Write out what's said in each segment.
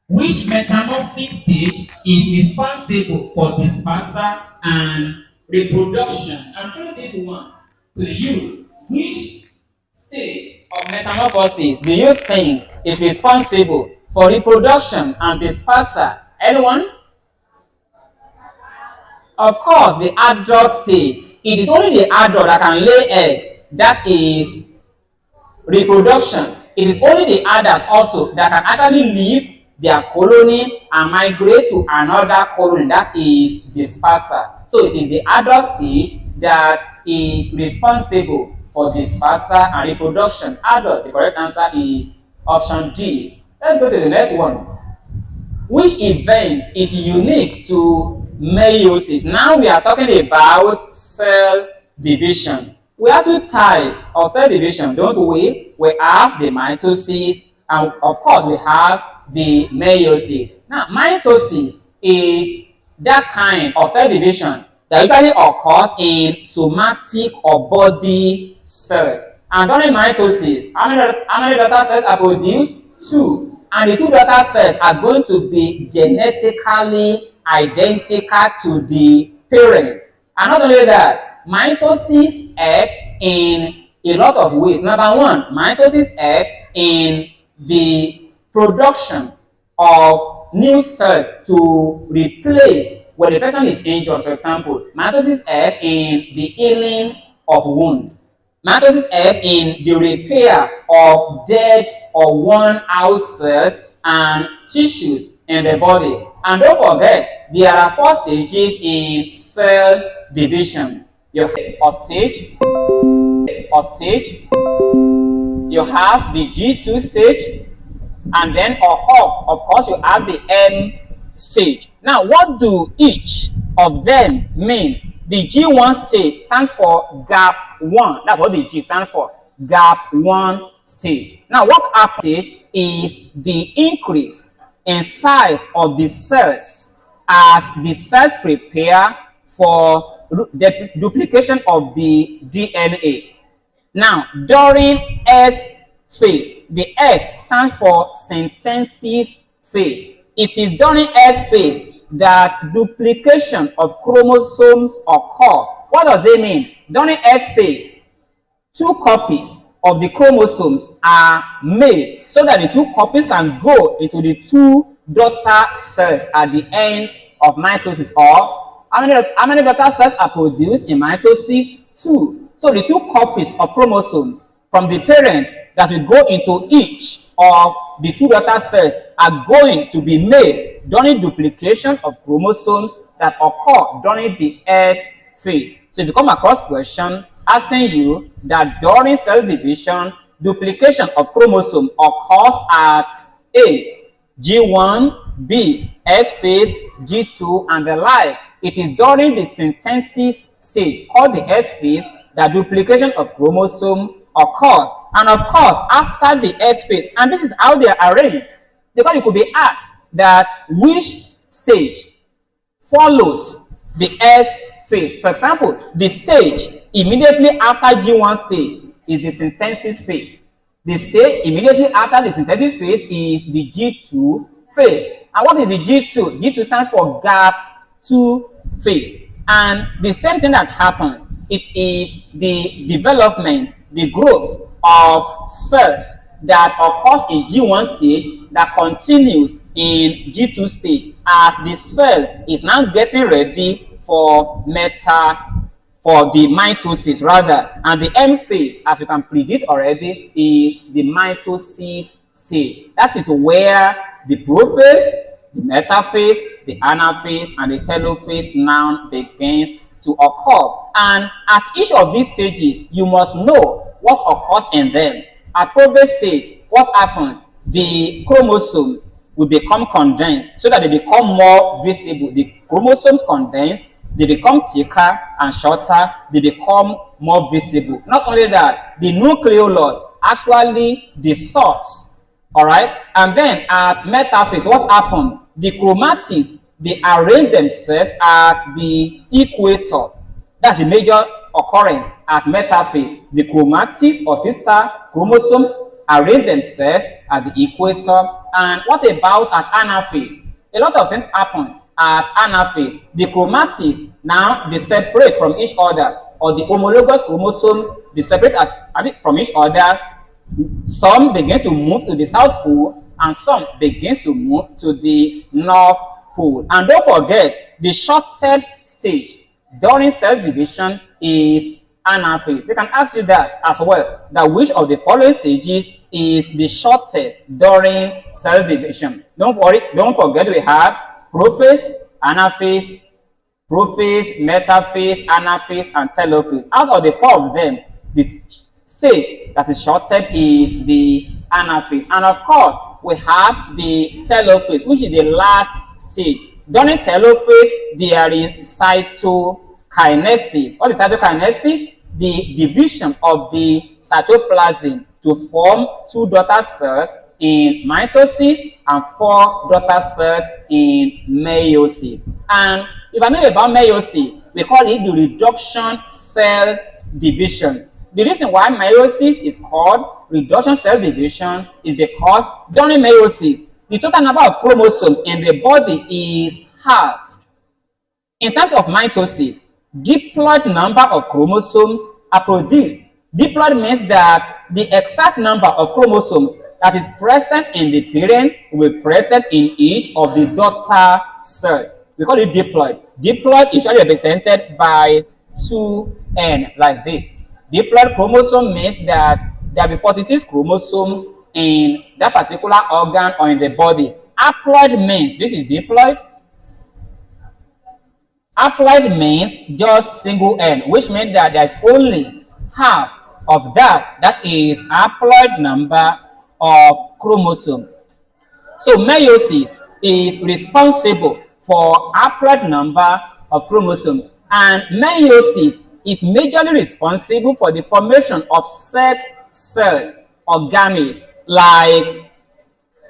Which metamorphic stage is responsible for dispersal and reproduction? I'm throwing this one to you. Which stage of metamorphosis do you think is responsible for reproduction and dispersal? Anyone? Of course, the adult stage. It is only the adult that can lay egg. That is reproduction. It is only the adult also that can actually leave their colony and migrate to another colony. That is dispersal. So it is the adult stage that is responsible for dispersal and reproduction. Adult, the correct answer is option D. Let's go to the next one. Which event is unique to meiosis? Now we are talking about cell division. We have two types of cell division, don't we? We have the mitosis and of course we have the meiosis. Now mitosis is that kind of cell division that usually occurs in somatic or body cells. And during mitosis, how many daughter cells are produced? Two. And the two daughter cells are going to be genetically identical to the parents. And not only that, mitosis helps in a lot of ways. Number one, mitosis helps in the production of new cells to replace when the person is injured. For example, mitosis helps in the healing of wound. Mitosis helps in the repair of dead or worn out cells and tissues in the body. And don't forget, there are four stages in cell division. You have stage, you have the G2 stage, and then of course, you have the M stage. Now, what do each of them mean? The G1 stage stands for gap 1. That's what the G stands for. Gap 1 stage. Now, what happens is the increase in size of the cells as the cells prepare for the duplication of the DNA. Now, during S phase, the S stands for synthesis phase. It is during S phase that duplication of chromosomes occur. What does it mean? During S phase, two copies of the chromosomes are made so that the two copies can go into the two daughter cells at the end of mitosis. Or how many daughter cells are produced in mitosis? Two. So the two copies of chromosomes from the parent that will go into each of the two daughter cells are going to be made during duplication of chromosomes that occur during the S phase. So if you come across question asking you that during cell division, duplication of chromosome occurs at A, G1, B, S phase, G2, and the like, it is during the synthesis stage called the S phase that duplication of chromosome occurs. And of course, after the S phase, and this is how they are arranged, because you could be asked that which stage follows the S phase. For example, the stage immediately after G1 stage is the synthesis phase. The stage immediately after the synthesis phase is the G2 phase. And what is the G2? G2 stands for gap 2 phase. And the same thing that happens, it is the development, the growth of cells that occurs in G1 stage that continues in G2 stage as the cell is now getting ready for the mitosis rather. And the M phase, as you can predict already, is the mitosis stage. That is where the prophase, the metaphase, the anaphase, and the telophase now begins to occur. And at each of these stages, you must know what occurs in them. At prophase stage, what happens? The chromosomes will become condensed so that they become more visible. The chromosomes condense, they become thicker and shorter, they become more visible. Not only that, the nucleolus actually dissolves. All right, and then at metaphase, what happened? The chromatids, they arrange themselves at the equator. That's the major occurrence at metaphase. The chromatids or sister chromosomes arrange themselves at the equator. And what about at anaphase? A lot of things happen at anaphase. The chromatids now they separate from each other, or the homologous chromosomes they separate from each other. Some begin to move to the south pole, and some begin to move to the north pole. And don't forget, the shortest stage during cell division is anaphase. They can ask you that as well, that which of the following stages is the shortest during cell division. Don't forget we have prophase, anaphase, prophase, metaphase, anaphase, and telophase. Out of the four of them, the stage that is shortest is the anaphase. And of course, we have the telophase, which is the last stage. During telophase, there is cytokinesis. What is cytokinesis? The division of the cytoplasm to form 2 daughter cells in mitosis and 4 daughter cells in meiosis. And if I know about meiosis, we call it the reduction cell division. The reason why meiosis is called reduction cell division is because during meiosis, the total number of chromosomes in the body is halved. In terms of mitosis, diploid number of chromosomes are produced. Diploid means that the exact number of chromosomes that is present in the parent will be present in each of the daughter cells. We call it diploid. Diploid is usually represented by 2n like this. Diploid chromosome means that there will be 46 chromosomes in that particular organ or in the body. Haploid means, this is diploid. Haploid means just single n, which means that there's only half of that is haploid number of chromosome. So meiosis is responsible for haploid number of chromosomes, and meiosis is majorly responsible for the formation of sex cells or gametes like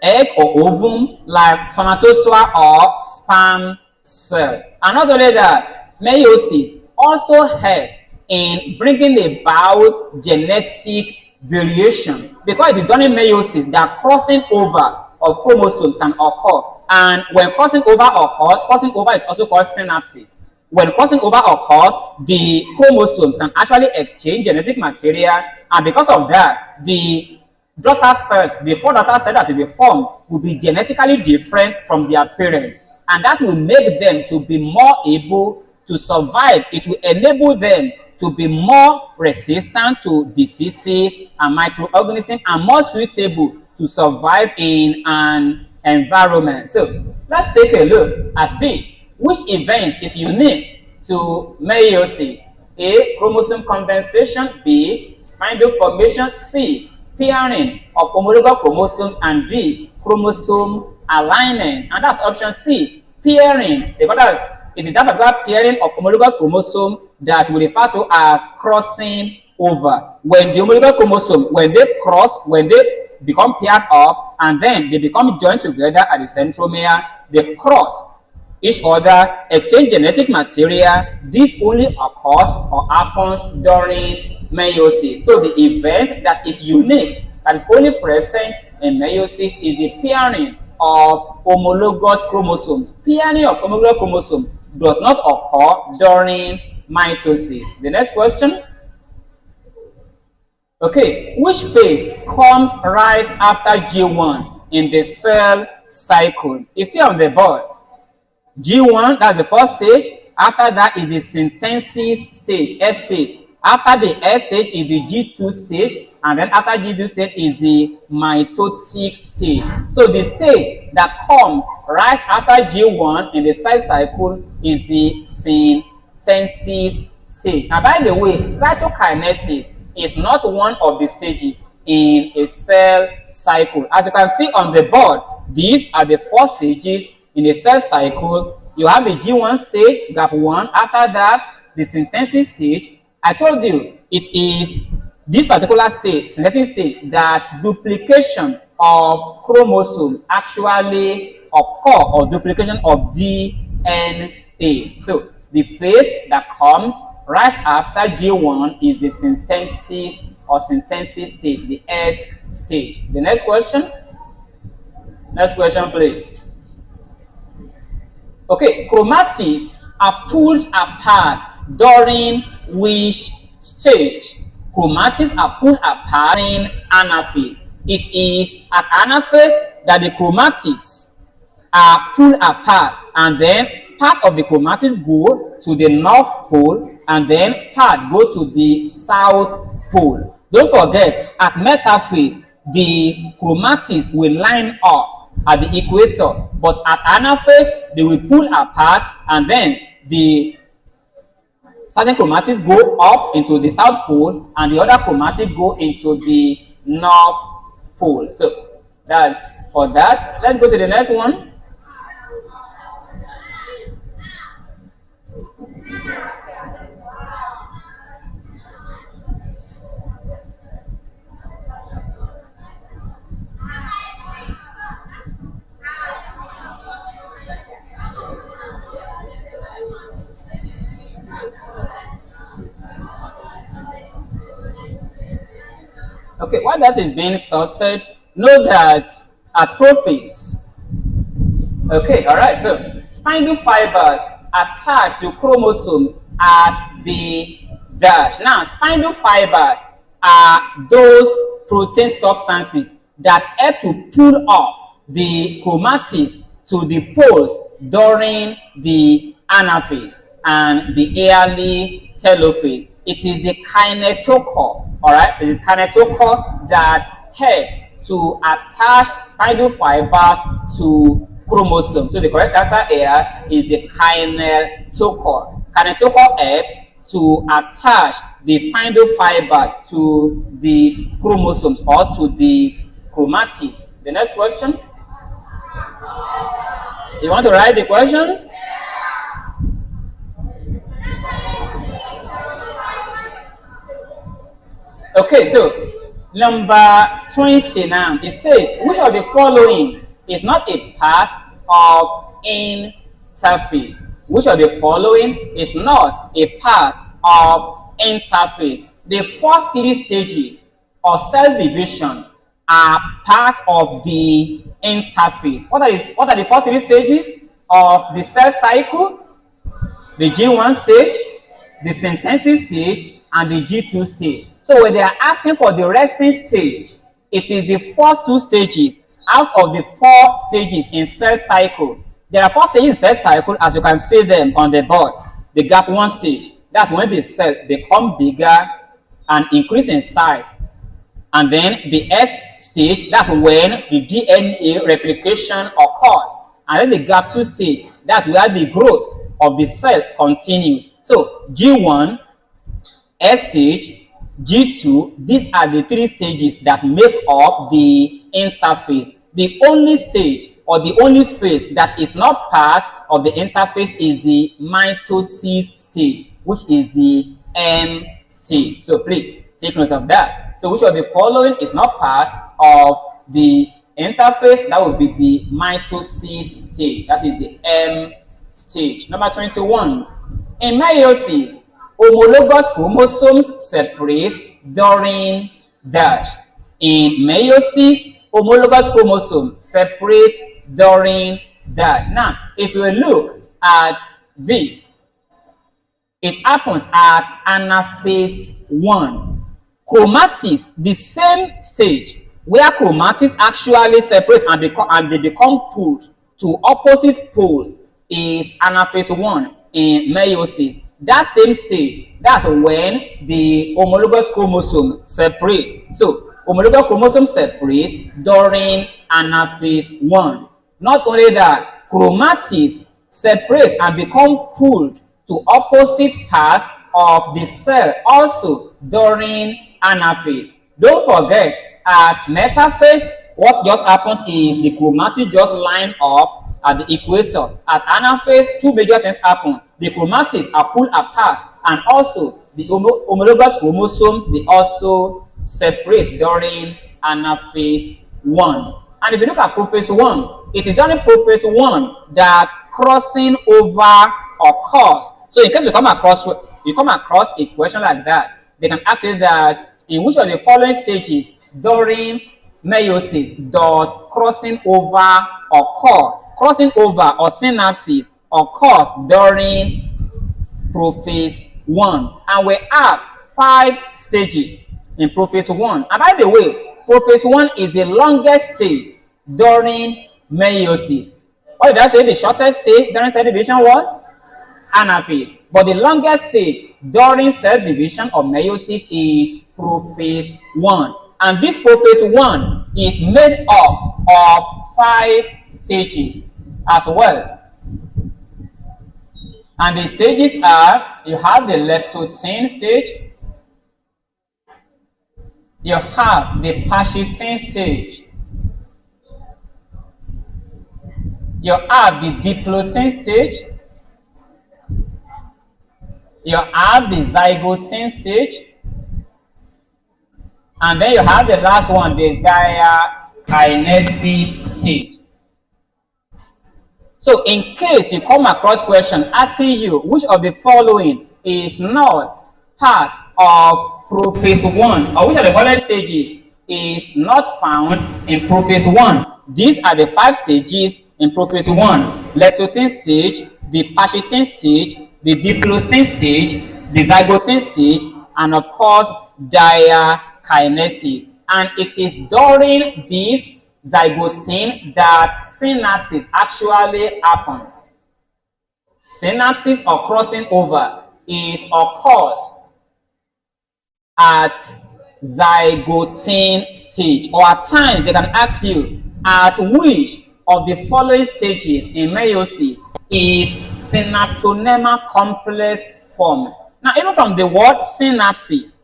egg or ovum, like spermatozoa or sperm cell. And not only that, meiosis also helps in bringing about genetic variation, because it is done in meiosis that crossing over of chromosomes can occur. And when crossing over occurs, crossing over is also called synapses. When crossing over occurs, the chromosomes can actually exchange genetic material, and because of that, the daughter cells, the 4 daughter cells that will be formed, will be genetically different from their parents, and that will make them to be more able to survive. It will enable them to be more resistant to diseases and microorganisms, and more suitable to survive in an environment. So let's take a look at this. Which event is unique to meiosis? A. Chromosome condensation. B. Spindle formation. C. Pairing of homologous chromosomes. And D. Chromosome alignment. And that's option C. Pairing. Because it is that particular pairing of homologous chromosome that we refer to as crossing over. When the homologous chromosome, when they cross, when they become paired up, and then they become joined together at the centromere, they cross each other, exchange genetic material. This only occurs or happens during meiosis. So the event that is unique, that is only present in meiosis, is the pairing of homologous chromosomes. Pairing of homologous chromosomes does not occur during mitosis. The next question. Okay, which phase comes right after G1 in the cell cycle? You see on the board, G1, that's the first stage. After that is the synthesis stage, S stage. After the S stage is the G2 stage, and then after G2 stage is the mitotic stage. So the stage that comes right after G1 in the cell cycle is the synthesis stage. And by the way, cytokinesis is not one of the stages in a cell cycle. As you can see on the board, these are the 4 stages in a cell cycle. You have the G1 stage, gap 1. After that, the synthesis stage. I told you it is this particular stage, synthetic stage, that duplication of chromosomes actually occur, or duplication of DNA. So the phase that comes right after G1 is the synthesis or synthesis stage, the S stage. The next question. Next question, please. Okay, chromatids are pulled apart during which stage? Chromatids are pulled apart in anaphase. It is at anaphase that the chromatids are pulled apart, and then part of the chromatids go to the north pole and then part go to the south pole. Don't forget, at metaphase, the chromatids will line up at the equator, but at anaphase, they will pull apart, and then the certain chromatids go up into the south pole and the other chromatids go into the north pole. So that's for that. Let's go to the next one. Okay, while that is being sorted, know that at prophase, okay, all right, so spindle fibers attached to chromosomes at the dash. Now, spindle fibers are those protein substances that help to pull up the chromatids to the poles during the anaphase and the early telophase. It is the kinetochore, all right? It is kinetochore that helps to attach spindle fibers to chromosomes. So the correct answer here is the kinetochore. Kinetochore helps to attach the spindle fibers to the chromosomes or to the chromatids. The next question. You want to write the questions? Okay, so number 20 now, it says, which of the following is not a part of interphase? Which of the following is not a part of interphase? The first three stages of cell division are part of the interphase. What are the first three stages of the cell cycle? The G1 stage, the synthesis stage, and the G2 stage. So when they are asking for the resting stage, it is the first two stages out of the four stages in cell cycle. There are four stages in cell cycle, as you can see them on the board. The gap one stage, that's when the cell become bigger and increase in size. And then the S stage, that's when the DNA replication occurs. And then the gap two stage, that's where the growth of the cell continues. So G1, S stage, G2, these are the three stages that make up the interphase. The only stage or the only phase that is not part of the interphase is the mitosis stage, which is the M stage. So please take note of that. So which of the following is not part of the interphase? That would be the mitosis stage. That is the M stage. Number 21. In meiosis, homologous chromosomes separate during dash. In meiosis, homologous chromosomes separate during dash. Now, if you look at this, it happens at anaphase 1. Chromatids, the same stage where chromatids actually separate and they become pulled to opposite poles, is anaphase 1 in meiosis. That same stage, that's when the homologous chromosomes separate. So homologous chromosomes separate during anaphase 1. Not only that, chromatids separate and become pulled to opposite parts of the cell also during anaphase. Don't forget, at metaphase, what just happens is the chromatids just line up at the equator. At anaphase, two major things happen. The chromatids are pulled apart, and also the homologous chromosomes, they also separate during anaphase 1. And if you look at prophase 1, it is during prophase 1 that crossing over occurs. So in case you come across a question like that, they can ask you that In which of the following stages during meiosis does crossing over occur? Crossing over or synapses occurs during prophase 1, and we have 5 stages in prophase 1. And by the way, prophase 1 is the longest stage during meiosis. What did I say? The shortest stage during cell division was anaphase, but the longest stage during cell division or meiosis is prophase 1. And this prophase 1 is made up of 5 stages as well. And the stages are, you have the leptotin stage, you have the pachytin stage, you have the diplotin stage, you have the zygotin stage, and then you have the last one, the diakinesis stage. So in case you come across question asking you which of the following is not part of prophase 1, or which of the following stages is not found in prophase 1, these are the 5 stages in prophase 1: leptotin stage, the pachytin stage, the diplotin stage, the zygotin stage, and of course diakinesis. And it is during this zygotin that synapses actually happen. Synapses or crossing over, it occurs at zygotin stage. Or at times they can ask you, at which of the following stages in meiosis is synaptonema complex formed? Now, even from the word synapses,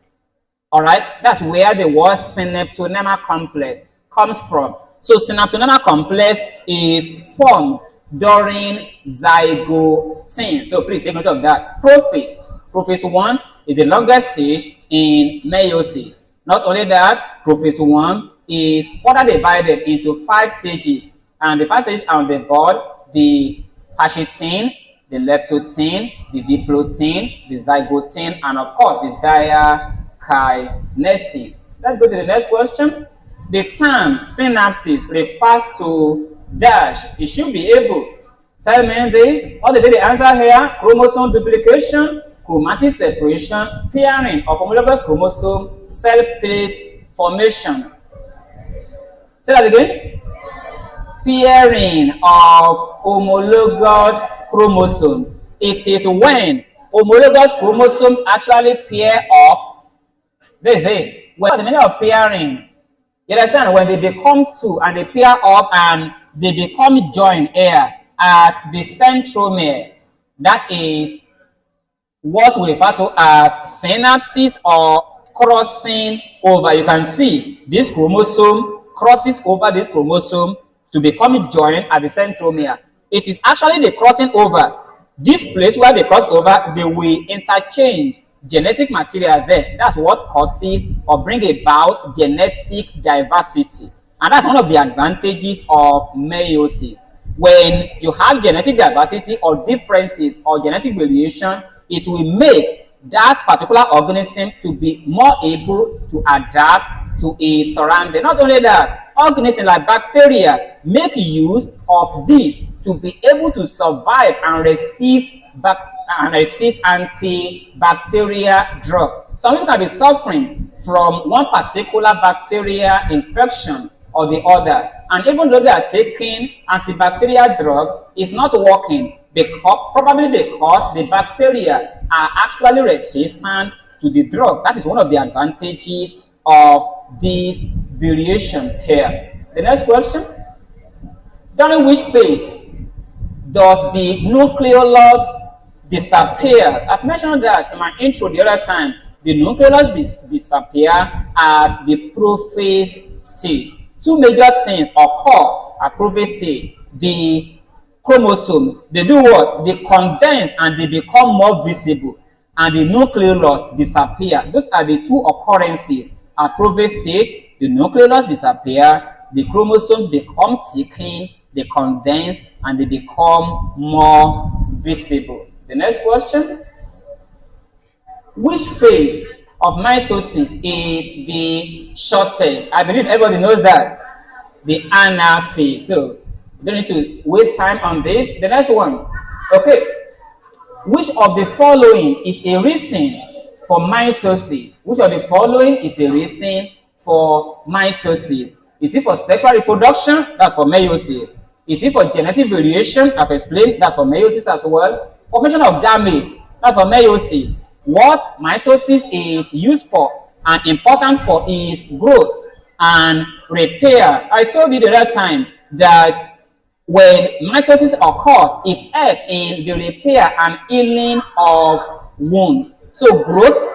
all right, that's where the word synaptonema complex comes from. So synaptonema complex is formed during zygotin. So please take note of that. Prophase 1 is the longest stage in meiosis. Not only that, prophase 1 is further divided into 5 stages. And the 5 stages are on the board: the pachytin, the leptotin, the diplotin, the zygotin, and of course the diakinesis. Let's go to the next question. The term synapses refers to dash. You should be able to tell me this. What did the answer here? Chromosome duplication, chromatic separation, pairing of homologous chromosome, cell plate formation. Say that again. Pairing of homologous chromosomes. It is when homologous chromosomes actually pair up. They say, well, the meaning of pairing, you understand, when they become 2 and they pair up and they become joined here at the centromere. That is what we refer to as synapses or crossing over. You can see this chromosome crosses over this chromosome to become joined at the centromere. It is actually the crossing over. This place where they cross over, they will interchange genetic material there. That's what causes or bring about genetic diversity. And that's one of the advantages of meiosis. When you have genetic diversity or differences or genetic variation, it will make that particular organism to be more able to adapt to its surrounding. Not only that, organisms like bacteria make use of this to be able to survive and resist antibacterial drug. Some people can be suffering from one particular bacteria infection or the other, and even though they are taking antibacterial drug, it's not working probably because the bacteria are actually resistant to the drug. That is one of the advantages of this variation here. The next question: during which phase does the nucleolus disappear? I've mentioned that in my intro the other time. The nucleolus disappear at the prophase stage. 2 major things occur at prophase stage. The chromosomes, they do what? They condense and they become more visible, and the nucleolus disappear. Those are the 2 occurrences at prophase stage. The nucleolus disappear, the chromosomes become thickened, they condense, and they become more visible. The next question: which phase of mitosis is the shortest? I believe everybody knows that. The anaphase. So you don't need to waste time on this. The next one. Okay. Which of the following is a reason for mitosis? Which of the following is a reason for mitosis? Is it for sexual reproduction? That's for meiosis. Is it for genetic variation? I've explained. That's for meiosis as well. Formation of gametes. That's for meiosis. What mitosis is used for and important for is growth and repair. I told you the other time that when mitosis occurs, it helps in the repair and healing of wounds. So growth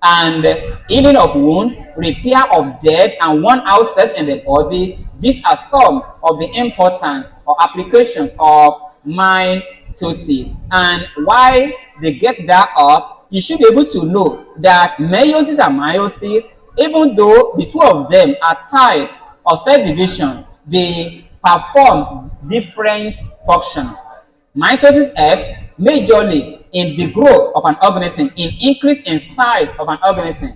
and healing of wound, repair of dead and worn out cells in the body, these are some of the importance or applications of mitosis. And why they get that up, you should be able to know that meiosis and meiosis, even though the two of them are type of cell division, they perform different functions. Mitosis helps majorly in the growth of an organism, in increase in size of an organism,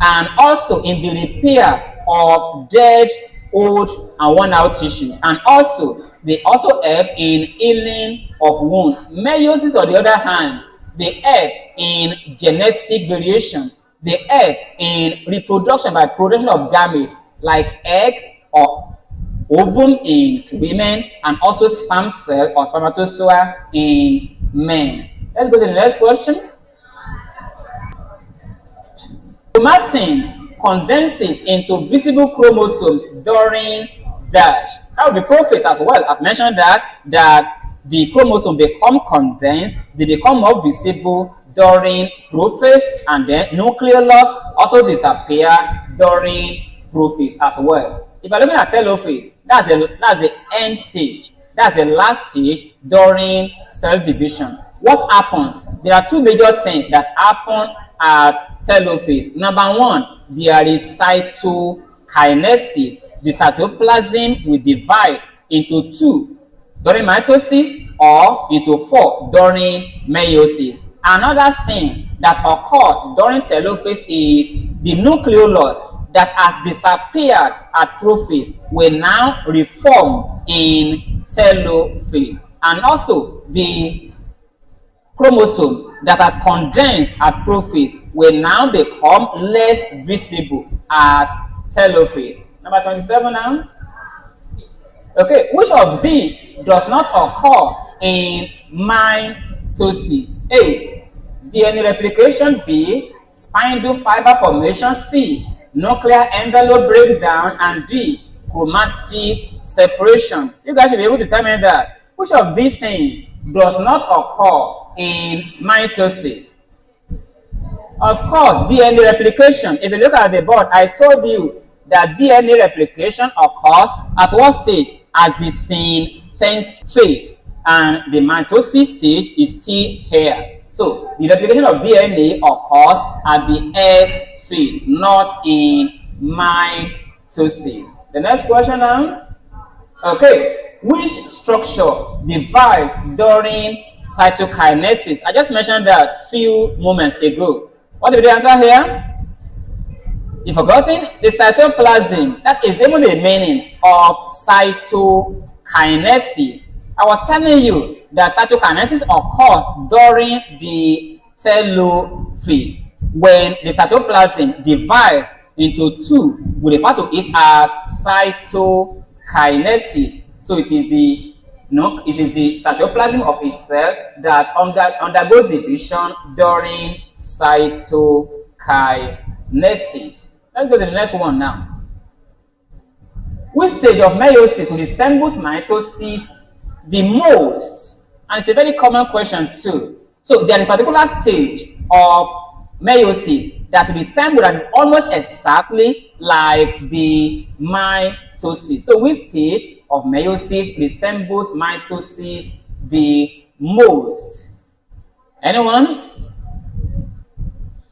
and also in the repair of dead, old, and worn out tissues. And also, they also help in healing of wounds. Meiosis, on the other hand, they help in genetic variation. They help in reproduction by production of gametes like egg or ovum in women, and also sperm cell or spermatozoa in men. Let's go to the next question. Chromatin condenses into visible chromosomes during dash. That would be prophase as well. I've mentioned that the chromosome become condensed, they become more visible during prophase, and then nuclear loss also disappear during prophase as well. If you're looking at telophase, that's the end stage. That's the last stage during cell division. What happens? There are two major things that happen at telophase. Number one, there is cytokinesis. The cytoplasm will divide into two during mitosis or into four during meiosis. Another thing that occurs during telophase is the nucleolus that has disappeared at prophase will now reform in telophase. And also the chromosomes that has condensed at prophase will now become less visible at telophase. Number 27 now. Okay, which of these does not occur in mitosis? A, DNA replication. B, spindle fiber formation. C, nuclear envelope breakdown. And D, chromatic separation. You guys should be able to tell me that. Which of these things does not occur in mitosis? Of course, DNA replication. If you look at the board, I told you that DNA replication occurs at what stage? At the synthesis phase, and the mitosis stage is still here. So the replication of DNA occurs at the S phase, not in mitosis. The next question now. Okay, which structure divides during cytokinesis? I just mentioned that few moments ago. What did the answer here? You've forgotten? The cytoplasm. That is even the meaning of cytokinesis. I was telling you that cytokinesis occurs during the telophase. When the cytoplasm divides into two, we refer to it as cytokinesis. So it is the cytoplasm of a cell that undergoes division during cytokinesis. Let's go to the next one now. Which stage of meiosis resembles mitosis the most? And it's a very common question too. So there is a particular stage of meiosis that resembles, that is almost exactly like the mitosis. So which stage of meiosis resembles mitosis the most? Anyone?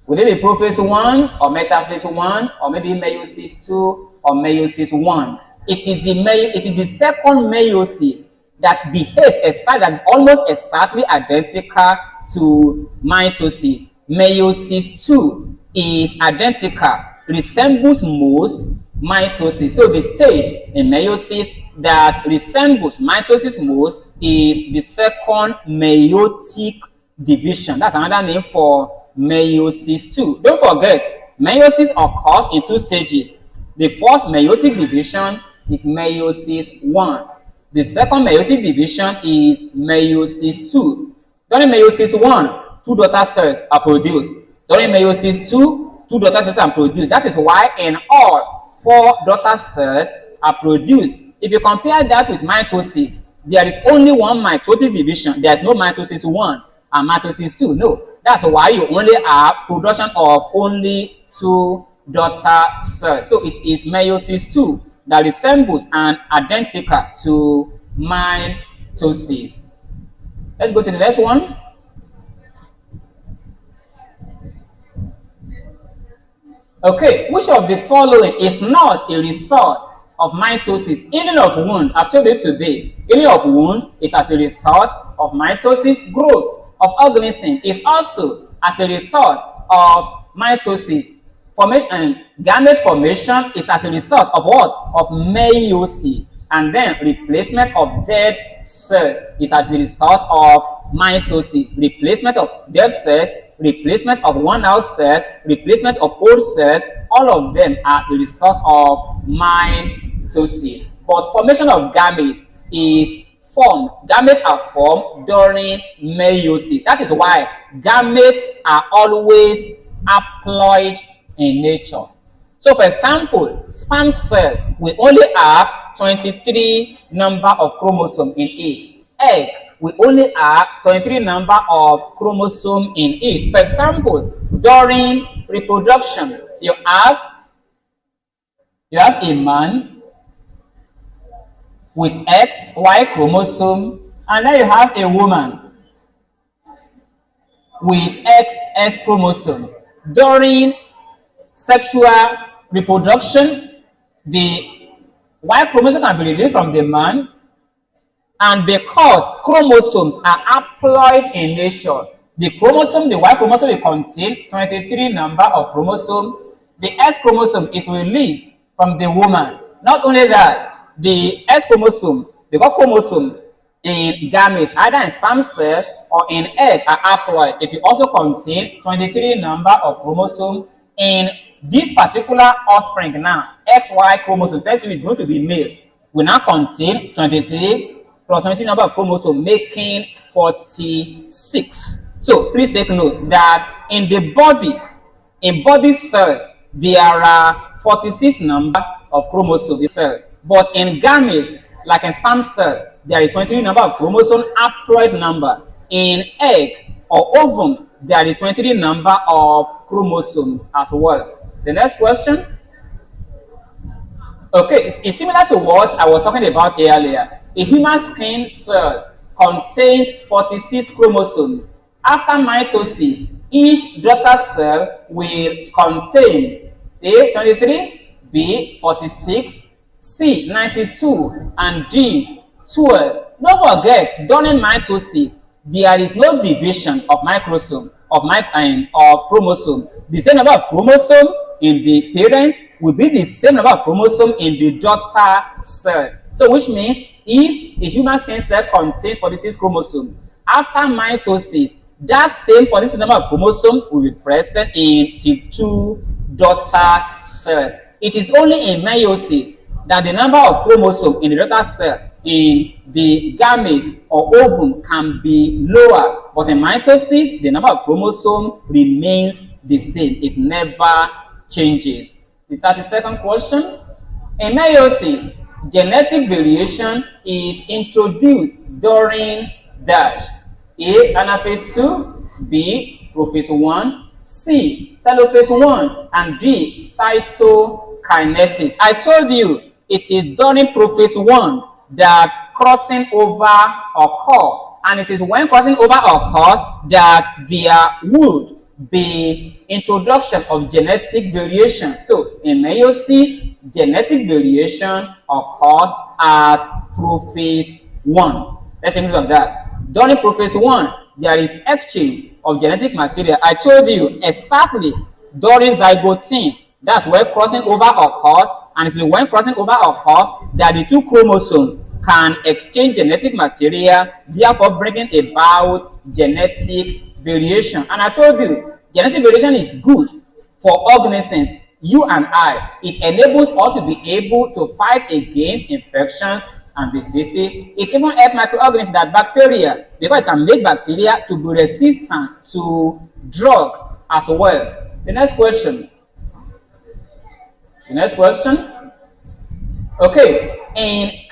Would it be prophase 1 or metaphase 1 or maybe meiosis 2 or meiosis 1? It is the second meiosis that behaves exactly, that is almost exactly identical to mitosis. Meiosis 2 is identical, resembles most mitosis. So the stage in meiosis that resembles mitosis most is the second meiotic division. That's another name for meiosis 2. Don't forget, meiosis occurs in two stages. The first meiotic division is meiosis 1. The second meiotic division is meiosis 2. During meiosis 1, two daughter cells are produced. During meiosis 2, two daughter cells are produced. That is why in all, 4 daughter cells are produced. If you compare that with mitosis, there is only one mitotic division. There is no mitosis 1 and mitosis 2. No. That's why you only have production of only 2 daughter cells. So it is meiosis 2 that resembles and identical to mitosis. Let's go to the next one. Okay, which of the following is not a result of mitosis? Healing of wound, I've told you today. Healing of wound is as a result of mitosis. Growth of organism is also as a result of mitosis. Gamete formation is as a result of what? Of meiosis. And then replacement of dead cells is as a result of mitosis. Replacement of dead cells, replacement of worn-out cells, replacement of old cells, all of them as a result of mitosis. But formation of gamete is formed. Gametes are formed during meiosis. That is why gametes are always haploid in nature. So, for example, sperm cell will only have 23 number of chromosomes in it. Egg will only have 23 number of chromosomes in it. For example, during reproduction, you have a man with XY chromosome, and then you have a woman with XX chromosome. During sexual reproduction, the Y chromosome can be released from the man, and because chromosomes are haploid in nature, the Y chromosome will contain 23 number of chromosomes. The X chromosome is released from the woman. Not only that, the X chromosome, the chromosomes in gametes, either in sperm cell or in egg, are haploid. It will also contain 23 number of chromosomes. In this particular offspring now, XY chromosome tells you it's going to be male, will now contain 23 plus 23 number of chromosomes, making 46. So please take note that in the body, in body cells, there are 46 number of chromosomes in cell. But in gametes, like in sperm cell, there is 23 number of chromosomes, haploid number. In egg or ovum, there is 23 number of chromosomes as well. The next question. Okay, it's similar to what I was talking about earlier. A human skin cell contains 46 chromosomes. After mitosis, each daughter cell will contain A, 23, B, 46, C, 92, and D, 12. Don't forget, during mitosis, there is no division of chromosome. The same number of chromosome in the parent will be the same number of chromosome in the daughter cell. So which means if a human skin cell contains 46 chromosomes, after mitosis, that same 46 number of chromosomes will be present in the 2 daughter cells. It is only in meiosis that the number of chromosomes in the daughter cell in the gamete or ovum can be lower, but in mitosis, the number of chromosomes remains the same. It never changes. The 32nd question. In meiosis, genetic variation is introduced during dash. A, anaphase 2, B, prophase 1, C, telophase 1, and D, cytokinesis. I told you it is during prophase 1 that crossing over occurs, and it is when crossing over occurs that there would be introduction of genetic variation. So in meiosis, genetic variation occurs at prophase 1. Let's think of that. During prophase 1, there is exchange of genetic material. I told you exactly during zygote. That's where crossing over occurs, and it is when crossing over occurs that the two chromosomes can exchange genetic material, therefore bringing about genetic variation. And I told you, genetic variation is good for organisms, you and I. It enables us to be able to fight against infections and diseases. It even helps microorganisms like bacteria, because it can make bacteria to be resistant to drug as well. The next question. The next question. Okay. In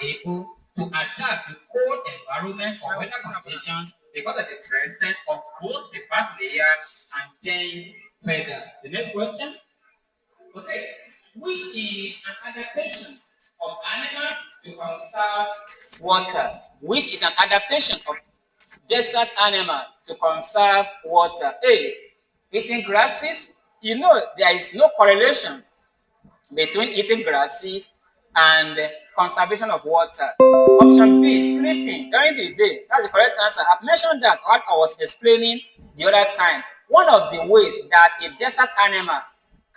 able to adapt to cold environment or weather conditions because of the presence of both the fat layer and dense feathers. The next question. Okay, which is an adaptation of animals to conserve water? Which is an adaptation of desert animals to conserve water? A. Eating grasses. You know there is no correlation between eating grasses and conservation of water. Option B, sleeping during the day. That's the correct answer. I've mentioned that what I was explaining the other time. One of the ways that a desert animal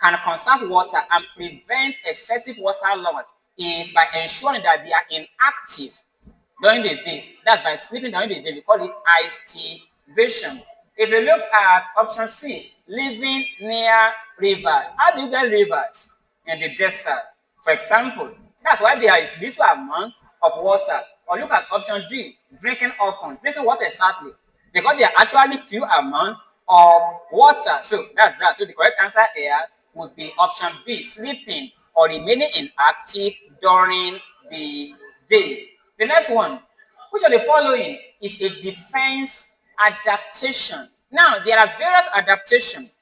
can conserve water and prevent excessive water loss is by ensuring that they are inactive during the day. That's by sleeping during the day. We call it aestivation. If you look at option C, living near rivers. How do you get rivers in the desert? For example, that's why there is little amount of water. Or look at option D, drinking often. Drinking water exactly. Because there are actually few amount of water. So that's that. So the correct answer here would be option B, sleeping or remaining inactive during the day. The next one, which of the following is a defense adaptation? Now, there are various adaptations.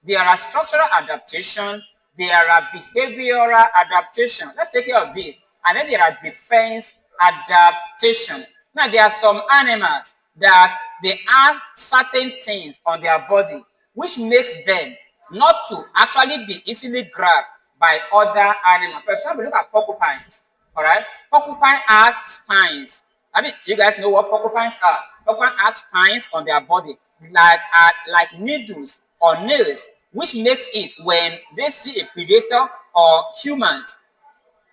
There are structural adaptation, there are behavioral adaptation. Let's take care of this. And then there are defense adaptation. Now, there are some animals that they have certain things on their body which makes them not to actually be easily grabbed by other animals. For example, look at porcupines. All right, porcupine has spines. I mean, you guys know what porcupines are. Porcupine has spines on their body, like needles or nails, which makes it when they see a predator or humans,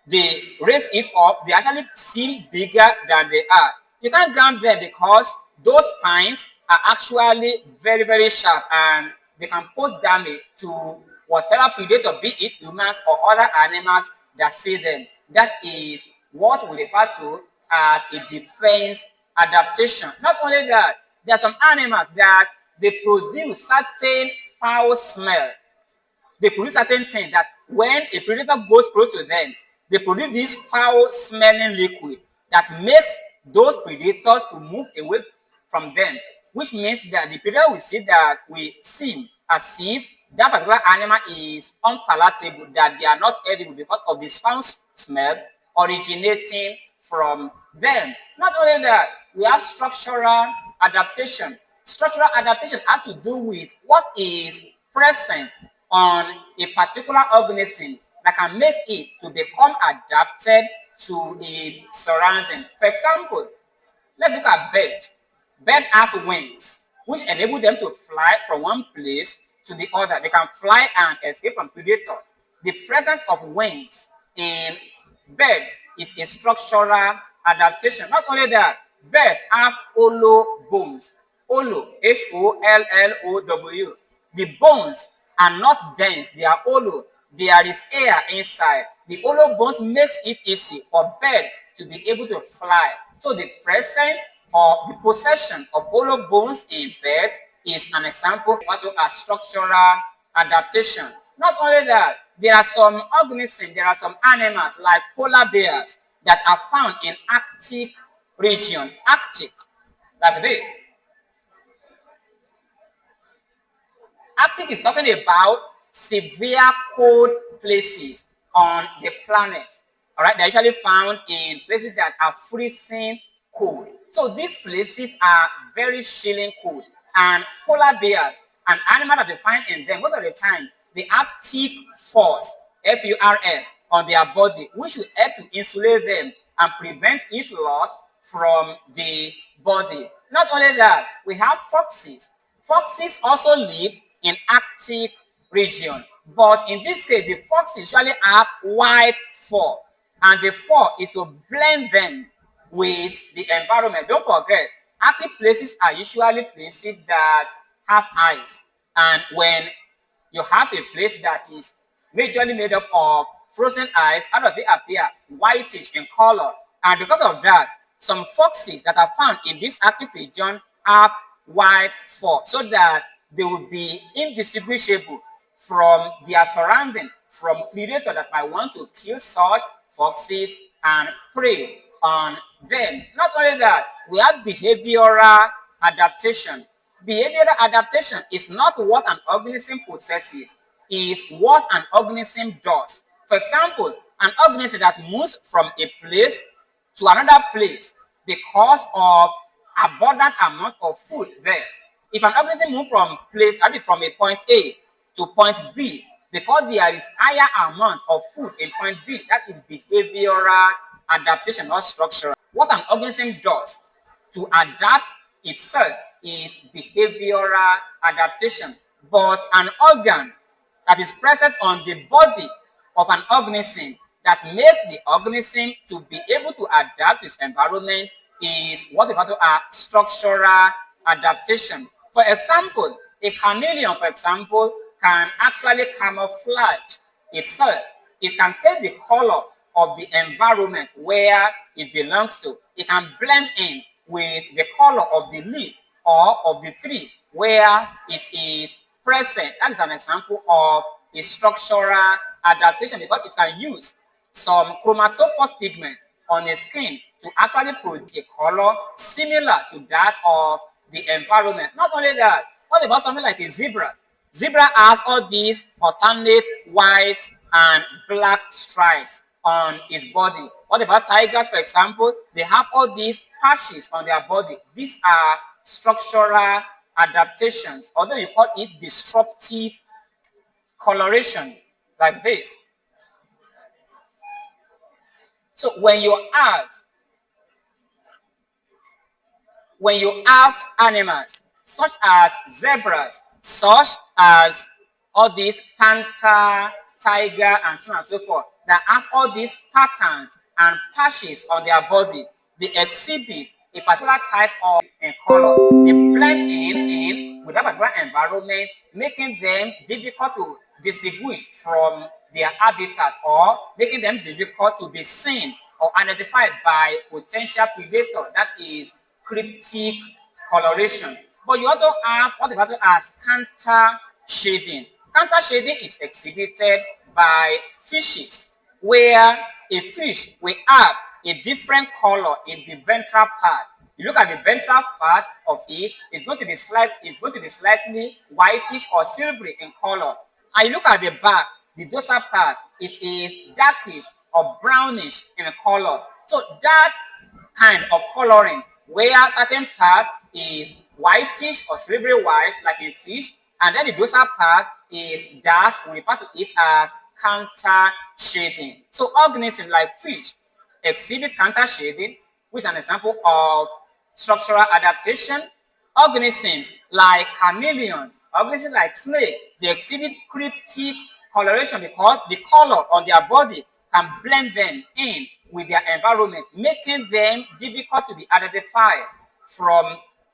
they raise it up, they actually seem bigger than they are. You can't grab them because those spines are actually very, very sharp and they can pose damage to whatever predator, be it humans or other animals that see them. That is what we refer to as a defense adaptation. Not only that, there are some animals that they produce certain foul smell. They produce certain things that when a predator goes close to them, they produce this foul smelling liquid that makes those predators to move away from them, which means that the predator will see that we see as if that particular animal is unpalatable, that they are not edible because of this foul smell originating from them. Not only that, we have structural adaptation. Structural adaptation has to do with what is present on a particular organism that can make it to become adapted to its surrounding. For example, let's look at bird. Bird has wings, which enable them to fly from one place to the other. They can fly and escape from predators. The presence of wings in birds is a structural adaptation. Not only that, birds have hollow bones. Hollow, Hollow. The bones are not dense, they are hollow. There is air inside. The hollow bones makes it easy for bird to be able to fly. So the presence or the possession of hollow bones in birds is an example of what we call structural adaptation. Not only that, there are some organisms, there are some animals like polar bears that are found in Arctic region, Arctic, like this. Arctic is talking about severe cold places on the planet. All right, they're usually found in places that are freezing cold. So these places are very chilling cold. And polar bears, an animal that they find in them, most of the time, they have thick furs, F-U-R-S, on their body, which will help to insulate them and prevent heat loss from the body. Not only that, we have foxes. Foxes also live in Arctic region, but in this case, the foxes usually have white fur, and the fur is to blend them with the environment. Don't forget, Arctic places are usually places that have ice, and when you have a place that is majorly made up of frozen ice, how does it appear? Whitish in color. And because of that, some foxes that are found in this Arctic region have white fur so that they will be indistinguishable from their surrounding, from predators that might want to kill such foxes and prey on them. Not only that, we have behavioral adaptation. Behavioral adaptation is not what an organism possesses, it is what an organism does. For example, an organism that moves from a place to another place because of abundant amount of food there. If an organism moves from place, I mean from a point A to point B, because there is higher amount of food in point B, that is behavioral adaptation or structural. What an organism does to adapt itself is behavioral adaptation. But an organ that is present on the body of an organism that makes the organism to be able to adapt to its environment is what we call structural adaptation. For example, a chameleon, for example, can actually camouflage itself. It can take the color of the environment where it belongs to. It can blend in with the color of the leaf or of the tree where it is present. That is an example of a structural adaptation, because it can use some chromatophore pigment on a skin to actually produce a color similar to that of the environment. Not only that, what about something like a zebra? Zebra has all these alternate white and black stripes on its body. What about tigers, for example? They have all these patches on their body. These are structural adaptations, although you call it disruptive coloration, like this. So when you have animals such as zebras, such as all these panther, tiger, and so on and so forth, that have all these patterns and patches on their body, they exhibit a particular type of color. They blend in with that particular environment, making them difficult to distinguish from their habitat, or making them difficult to be seen or identified by potential predator. That is cryptic coloration. But you also have what we refer to as counter shading. Counter shading is exhibited by fishes, where a fish will have a different color in the ventral part. You look at the ventral part of it, it's going to be slightly whitish or silvery in color. And you look at the back, the dorsal part, it is darkish or brownish in color. So that kind of coloring, where certain part is whitish or silvery white like a fish, and then the dorsal part is dark, we refer to it as counter shading. So organisms like fish exhibit counter shading, which is an example of structural adaptation. Organisms like chameleon, organisms like snake, they exhibit cryptic coloration because the color on their body can blend them in with their environment, making them difficult to be identified from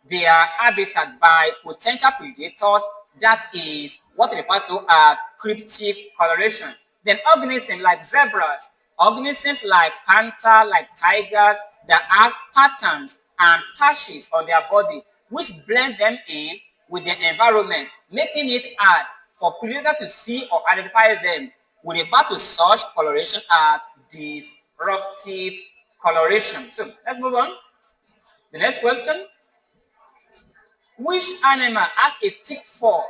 their habitat by potential predators. That is what we refer to as cryptic coloration. Then organisms like zebras, organisms like panther, like tigers, that have patterns and patches on their body which blend them in with the environment, making it hard for predators to see or identify them. We refer to such coloration as disruptive coloration. So let's move on. The next question. Which animal has a thick fur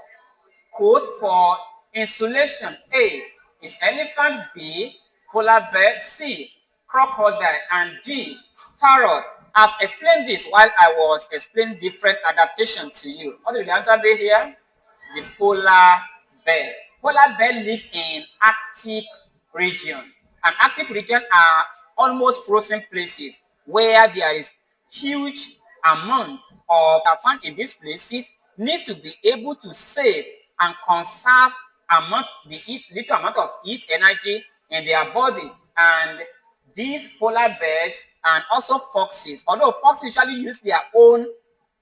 coat for insulation? A is elephant, B polar bear, C crocodile, and D parrot. I've explained this while I was explaining different adaptations to you. What will the answer be here? The polar bear. Polar bear live in Arctic region. And Arctic region are almost frozen places where there is huge amount of found in these places, needs to be able to save and conserve little amount of heat energy in their body. And these polar bears and also foxes, although foxes usually use their own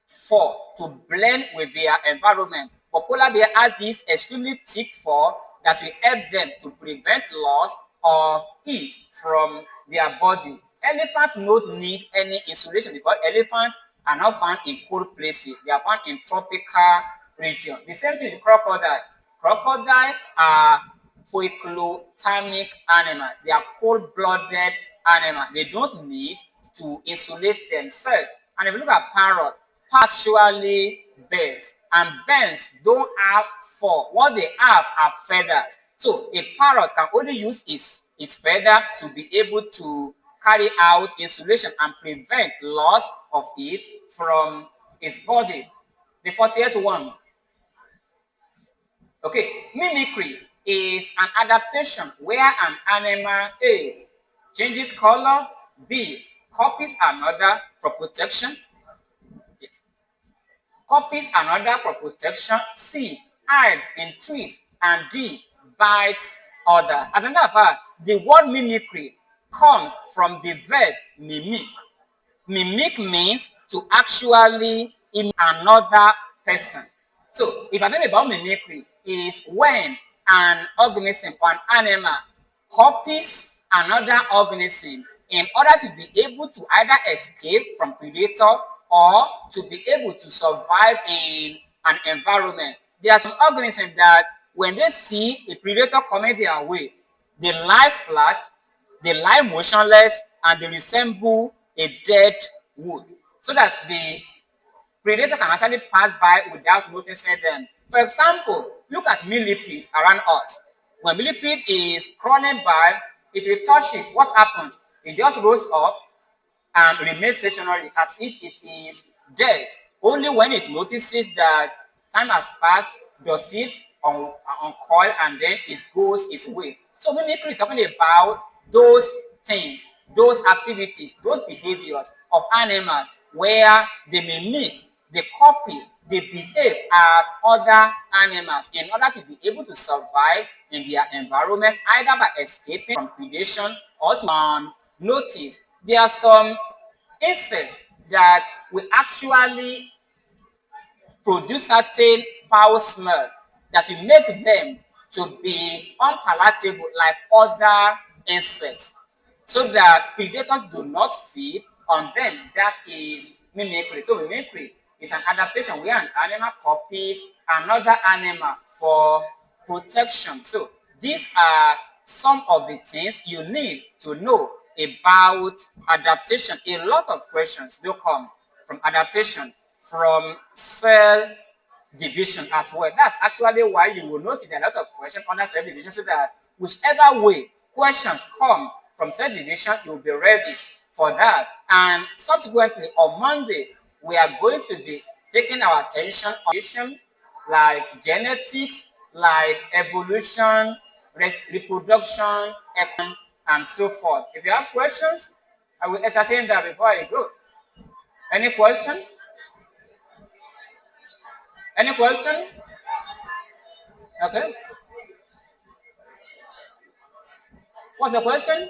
fur to blend with their environment, but polar bear has this extremely thick fur that will help them to prevent loss of heat from their body. Elephants don't need any insulation because elephants are not found in cold places. They are found in tropical region. The same thing with crocodile. Crocodile are poikilothermic animals. They are cold-blooded animals. They don't need to insulate themselves. And if you look at parrot actually birds, and birds don't have fur. What they have are feathers. So a parrot can only use its feather to be able to carry out insulation and prevent loss of it from its body. The 40th one. Okay, mimicry is an adaptation where an animal A changes color, B copies another for protection, C hides in trees, and D bites other. As a matter of fact, the word mimicry comes from the verb mimic. Mimic means to actually imitate another person. So, if I talk about mimicry, is when an organism or an animal copies another organism in order to be able to either escape from predator or to be able to survive in an environment. There are some organisms that when they see a predator coming their way, they lie flat, they lie motionless, and they resemble a dead wood, so that the predator can actually pass by without noticing them. For example, look at millipede around us. When millipede is crawling by, if you touch it, what happens? It just rolls up and remains stationary as if it is dead. Only when it notices that time has passed does it uncoil, and then it goes its way. So mimicry is talking about those things, those activities, those behaviors of animals where they mimic, they copy, they behave as other animals in order to be able to survive in their environment, either by escaping from predation or to notice. There are some insects that will actually produce certain foul smell that will make them to be unpalatable like other insects, so that predators do not feed on them. That is mimicry. So mimicry is an adaptation where an animal copies another animal for protection. So these are some of the things you need to know about adaptation. A lot of questions will come from adaptation, from cell division as well. That's actually why you will notice a lot of questions under cell division, so that whichever way questions come from cell division, you'll be ready for that. And subsequently, on Monday, we are going to be taking our attention on like genetics, like evolution, reproduction, and so forth. If you have questions, I will entertain that before I go. Any question? Any question? Okay. What's the question?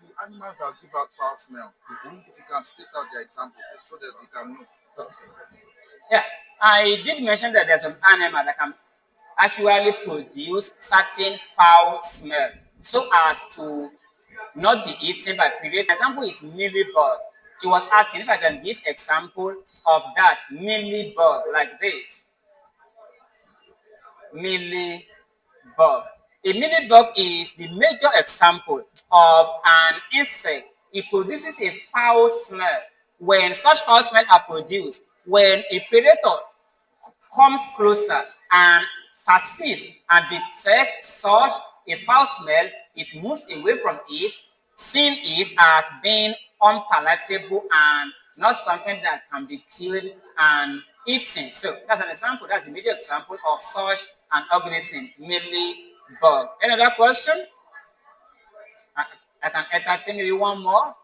The animals that give out foul smell, if you can state out the example so that we can know. Yeah, I did mention that there's some animal that can actually produce certain foul smell so as to not be eaten by predators. Example is mealybug. She was asking if I can give example of that mealybug like this. Mealybug. A mealybug is the major example of an insect. It produces a foul smell. When such foul smell are produced, when a predator comes closer and persists and detects such a foul smell, it moves away from it, seeing it as being unpalatable and not something that can be killed and eaten. So that's an example, that's a major example of such an organism, mainly bug. Any other question? I can entertain you one more.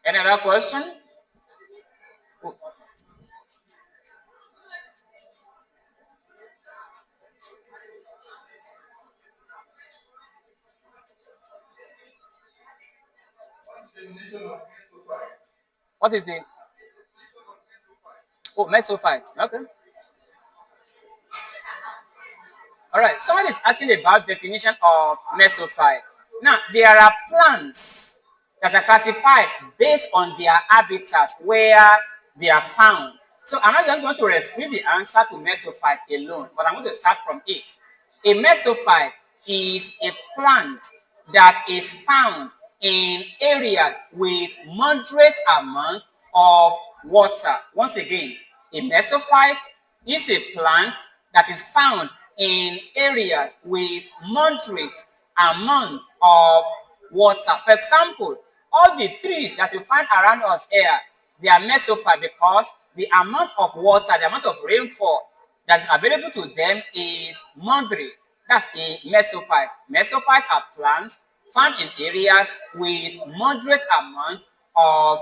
Any other question? What is the? Oh, mesophyte. Okay. All right. Someone is asking about definition of mesophyte. Now, there are plants that are classified based on their habitats where they are found. So I'm not just going to restrict the answer to mesophyte alone, but I'm going to start from it. A mesophyte is a plant that is found in areas with moderate amount of water. Once again, a mesophyte is a plant that is found in areas with moderate amount of water. For example, all the trees that you find around us here, they are mesophyte because the amount of water, the amount of rainfall that is available to them is moderate. That's a mesophyte. Mesophyte are plants found in areas with moderate amount of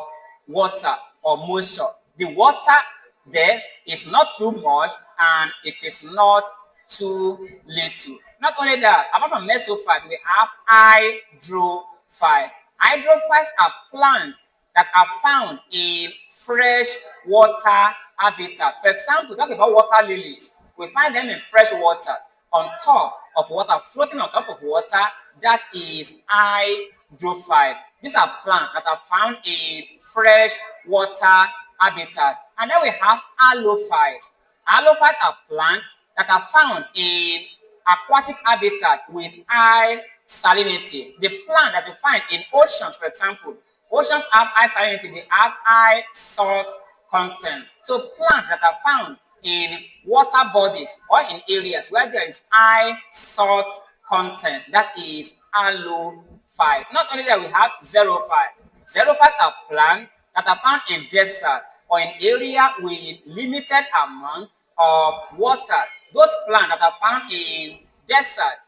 water or moisture. The water there is not too much and it is not too little. Not only that, apart from mesophytes, we have hydrophytes. Hydrophytes are plants that are found in fresh water habitat. For example, talk about water lilies. We find them in fresh water, on top of water, floating on top of water. That is hydrophyte. These are plants that are found in fresh water habitat. And then we have halophytes. Halophytes are plants that are found in aquatic habitat with high salinity. The plant that you find in oceans, for example, oceans have high salinity, they have high salt content. So plants that are found in water bodies or in areas where there is high salt content, that is halophyte. Not only that, we have xerophyte. Xerophyte are plants that are found in desert or in area with limited amount of water. Those plants that are found in desert,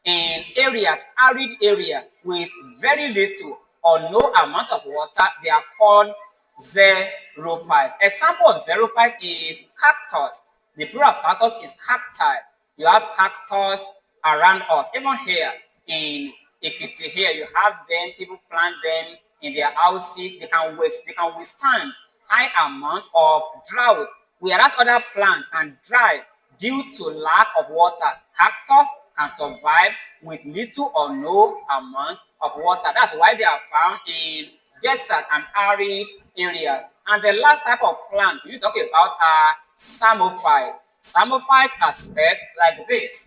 in areas, arid area with very little or no amount of water, they are called xerophyte. Example of xerophyte is cactus. The plural of cactus is cacti. You have cactus around us. Even here in Ekiti, here you have them. People plant them in their houses. They can withstand high amount of drought, whereas other plants can dry due to lack of water. Cactus can survive with little or no amount of water. That's why they are found in desert and arid areas. And the last type of plant you talk about are psammophyte. Psammophyte are spelled like this.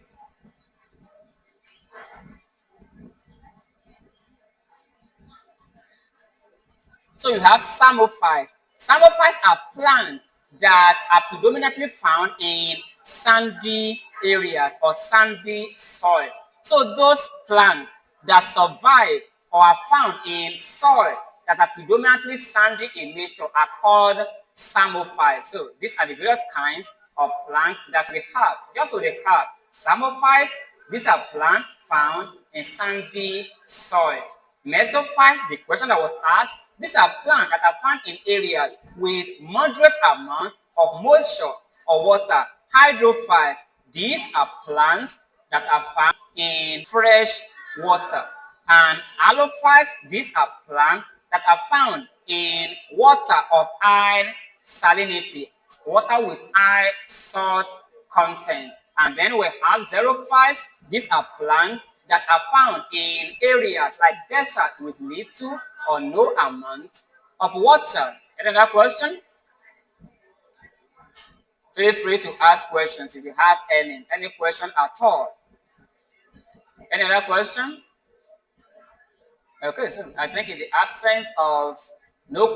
So you have psammophytes. Psammophytes are plants that are predominantly found in sandy areas or sandy soils. So those plants that survive or are found in soils that are predominantly sandy in nature are called psammophytes. So these are the various kinds of plants that we have. Just to recap, psammophytes, these are plants found in sandy soils. Mesophyte, the question that was asked, these are plants that are found in areas with moderate amount of moisture or water. Hydrophytes, these are plants that are found in fresh water. And halophytes, these are plants that are found in water of high salinity, water with high salt content. And then we have xerophytes. These are plants that are found in areas like desert with little or no amount of water. Another question? Feel free to ask questions if you have any question at all. Any other question? Okay, so I think in the absence of no